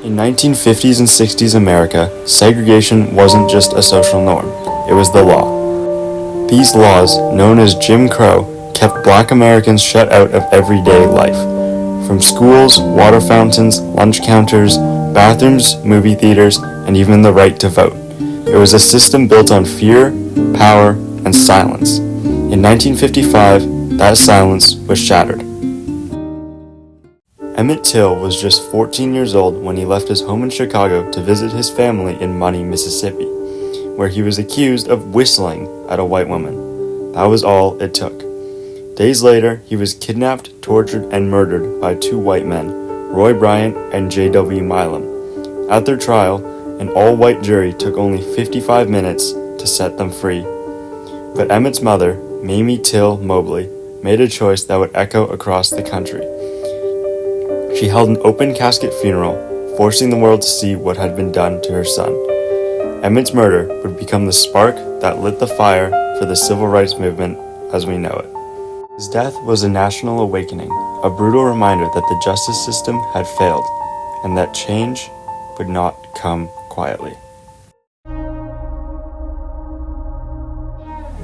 In 1950s and 60s America, segregation wasn't just a social norm, it was the law. These laws, known as Jim Crow, kept black Americans shut out of everyday life. From schools, water fountains, lunch counters, bathrooms, movie theaters, and even the right to vote. It was a system built on fear, power, and silence. In 1955, that silence was shattered. Emmett Till was just 14 years old when he left his home in Chicago to visit his family in Money, Mississippi, where he was accused of whistling at a white woman. That was all it took. Days later, he was kidnapped, tortured, and murdered by two white men, Roy Bryant and J.W. Milam. At their trial, an all-white jury took only 55 minutes to set them free. But Emmett's mother, Mamie Till Mobley, made a choice that would echo across the country. She held an open casket funeral, forcing the world to see what had been done to her son. Emmett's murder would become the spark that lit the fire for the civil rights movement as we know it. His death was a national awakening, a brutal reminder that the justice system had failed, and that change would not come quietly.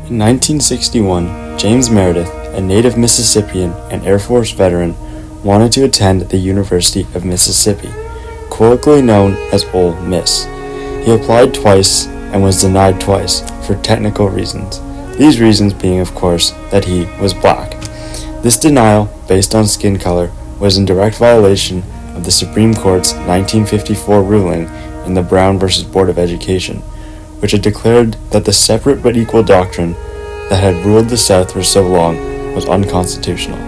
In 1961, James Meredith, a native Mississippian and Air Force veteran, wanted to attend the University of Mississippi, colloquially known as Ole Miss. He applied twice and was denied twice for technical reasons. These reasons being, of course, that he was black. This denial, based on skin color, was in direct violation of the Supreme Court's 1954 ruling in the Brown v. Board of Education, which had declared that the separate but equal doctrine that had ruled the South for so long was unconstitutional.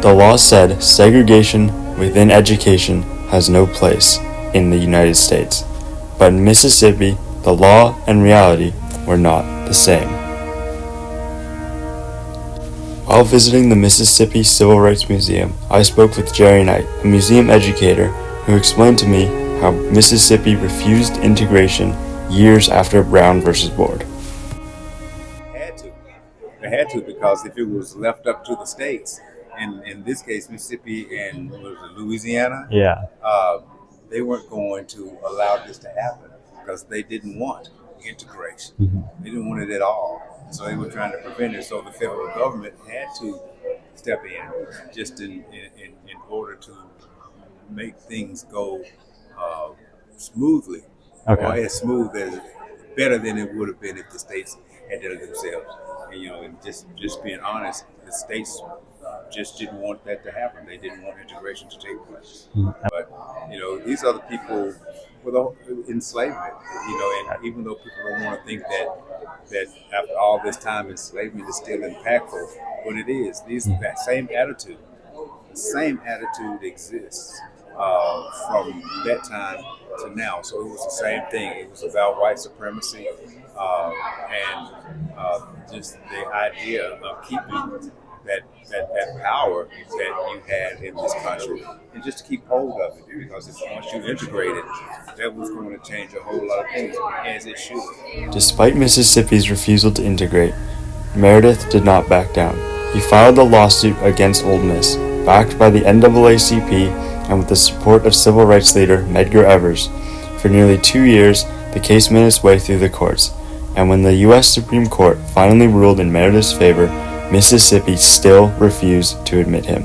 The law said segregation within education has no place in the United States, but in Mississippi, the law and reality were not the same. While visiting the Mississippi Civil Rights Museum, I spoke with Jerry Knight, a museum educator, who explained to me how Mississippi refused integration years after Brown v. Board. They had to because if it was left up to the states, and in this case Mississippi and Louisiana, they weren't going to allow this to happen because they didn't want integration. They didn't want it at all. So they were trying to prevent it. So the federal government had to step in just in order to make things go smoothly, or as smooth as better than it would have been if the states had done it themselves. And, and just being honest, the states just didn't want that to happen. They didn't want integration to take place. But these are the people with enslavement. And even though people don't want to think that after all this time enslavement is still impactful, but it is. That same attitude, the same attitude exists from that time to now. So it was the same thing. It was about white supremacy and just the idea of keeping that power that you had in this country, and just to keep hold of it, because once you integrate it, that was going to change a whole lot of things, as it should. Despite Mississippi's refusal to integrate, Meredith did not back down. He filed a lawsuit against Ole Miss, backed by the NAACP and with the support of civil rights leader Medgar Evers. For nearly 2 years, the case made its way through the courts, and when the U.S. Supreme Court finally ruled in Meredith's favor, Mississippi still refused to admit him.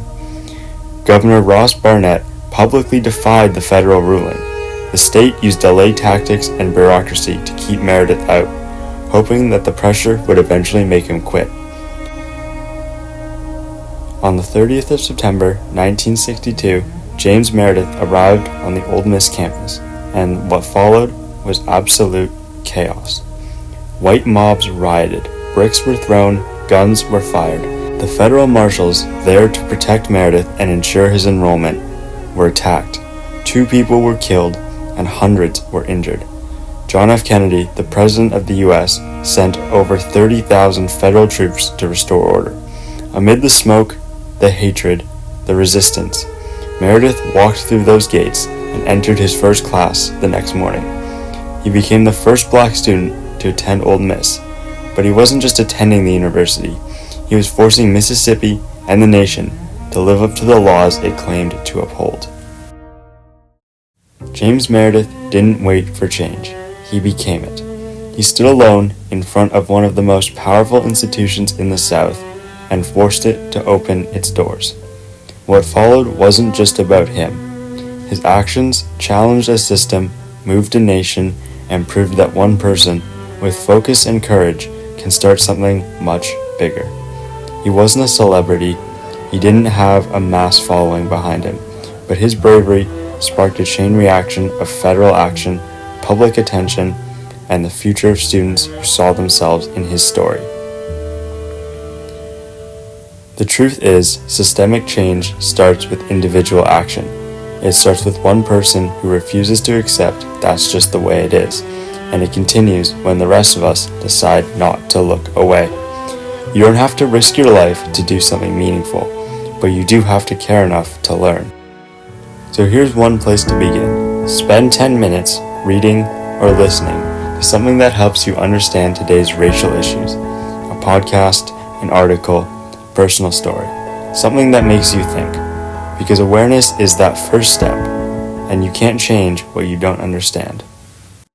Governor Ross Barnett publicly defied the federal ruling. The state used delay tactics and bureaucracy to keep Meredith out, hoping that the pressure would eventually make him quit. On the 30th of September 1962, James Meredith arrived on the Ole Miss campus, and what followed was absolute chaos. White mobs rioted, bricks were thrown, guns were fired. The federal marshals, there to protect Meredith and ensure his enrollment, were attacked. 2 people were killed and hundreds were injured. John F. Kennedy, the President of the U.S., sent over 30,000 federal troops to restore order. Amid the smoke, the hatred, the resistance, Meredith walked through those gates and entered his first class the next morning. He became the first black student to attend Ole Miss. But he wasn't just attending the university, he was forcing Mississippi and the nation to live up to the laws it claimed to uphold. James Meredith didn't wait for change. He became it. He stood alone in front of one of the most powerful institutions in the South and forced it to open its doors. What followed wasn't just about him. His actions challenged a system, moved a nation, and proved that one person, with focus and courage, can start something much bigger. He wasn't a celebrity. He didn't have a mass following behind him, but his bravery sparked a chain reaction of federal action, public attention, and the future of students who saw themselves in his story. The truth is, systemic change starts with individual action. It starts with one person who refuses to accept that's just the way it is, and it continues when the rest of us decide not to look away. You don't have to risk your life to do something meaningful, but you do have to care enough to learn. So here's one place to begin. Spend 10 minutes reading or listening to something that helps you understand today's racial issues. A podcast, an article, personal story. Something that makes you think. Because awareness is that first step, and you can't change what you don't understand.